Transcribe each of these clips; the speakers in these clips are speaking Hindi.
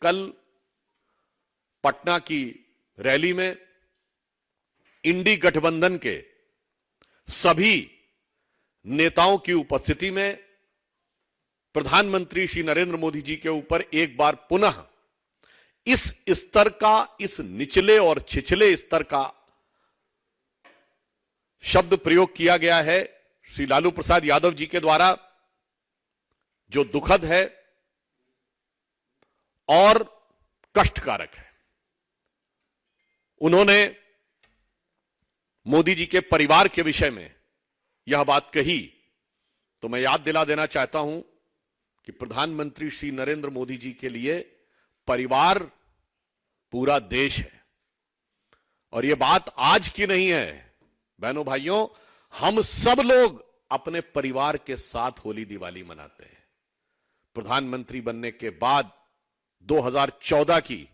कल पटना की रैली में इंडी गठबंधन के सभी नेताओं की उपस्थिति में प्रधानमंत्री श्री नरेंद्र मोदी जी के ऊपर एक बार पुनः इस स्तर का, इस निचले और छिछले स्तर का शब्द प्रयोग किया गया है श्री लालू प्रसाद यादव जी के द्वारा, जो दुखद है और कष्टकारक है। उन्होंने मोदी जी के परिवार के विषय में यह बात कही तो मैं याद दिला देना चाहता हूं कि प्रधानमंत्री श्री नरेंद्र मोदी जी के लिए परिवार पूरा देश है। और यह बात आज की नहीं है बहनों भाइयों, हम सब लोग अपने परिवार के साथ होली दिवाली मनाते हैं। प्रधानमंत्री बनने के बाद 2014 की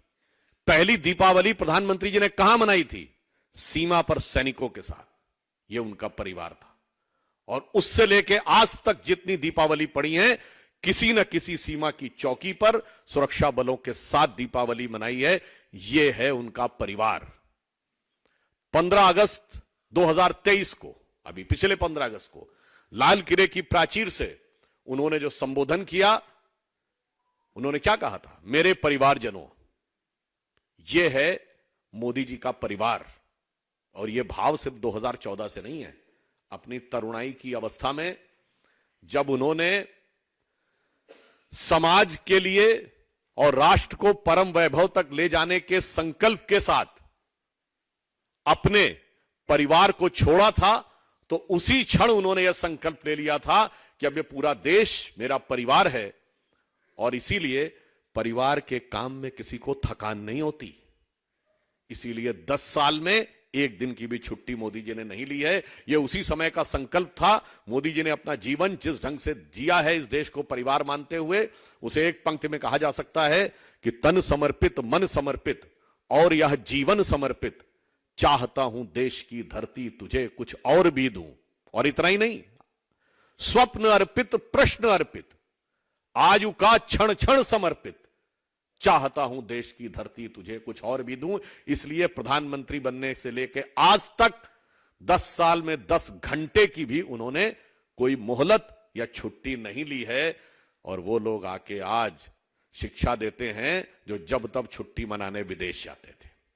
पहली दीपावली प्रधानमंत्री जी ने कहां मनाई थी? सीमा पर सैनिकों के साथ। यह उनका परिवार था। और उससे लेके आज तक जितनी दीपावली पड़ी है, किसी न किसी सीमा की चौकी पर सुरक्षा बलों के साथ दीपावली मनाई है। यह है उनका परिवार। 15 अगस्त 2023 को, अभी पिछले 15 अगस्त को लाल किले की प्राचीर से उन्होंने जो संबोधन किया, उन्होंने क्या कहा था? मेरे परिवारजनों। यह है मोदी जी का परिवार। और यह भाव सिर्फ 2014 से नहीं है। अपनी तरुणाई की अवस्था में जब उन्होंने समाज के लिए और राष्ट्र को परम वैभव तक ले जाने के संकल्प के साथ अपने परिवार को छोड़ा था, तो उसी क्षण उन्होंने यह संकल्प ले लिया था कि अब यह पूरा देश मेरा परिवार है। और इसीलिए परिवार के काम में किसी को थकान नहीं होती। इसीलिए 10 साल में एक दिन की भी छुट्टी मोदी जी ने नहीं ली है। यह उसी समय का संकल्प था। मोदी जी ने अपना जीवन जिस ढंग से जिया है इस देश को परिवार मानते हुए, उसे एक पंक्ति में कहा जा सकता है कि तन समर्पित, मन समर्पित और यह जीवन समर्पित, चाहता हूं देश की धरती तुझे कुछ और भी दूं। और इतना ही नहीं, स्वप्न अर्पित, प्रश्न अर्पित, आयु का क्षण क्षण समर्पित, चाहता हूं देश की धरती तुझे कुछ और भी दूं। इसलिए प्रधानमंत्री बनने से लेकर आज तक 10 साल में 10 घंटे की भी उन्होंने कोई मोहलत या छुट्टी नहीं ली है। और वो लोग आके आज शिक्षा देते हैं जो जब तब छुट्टी मनाने विदेश जाते थे।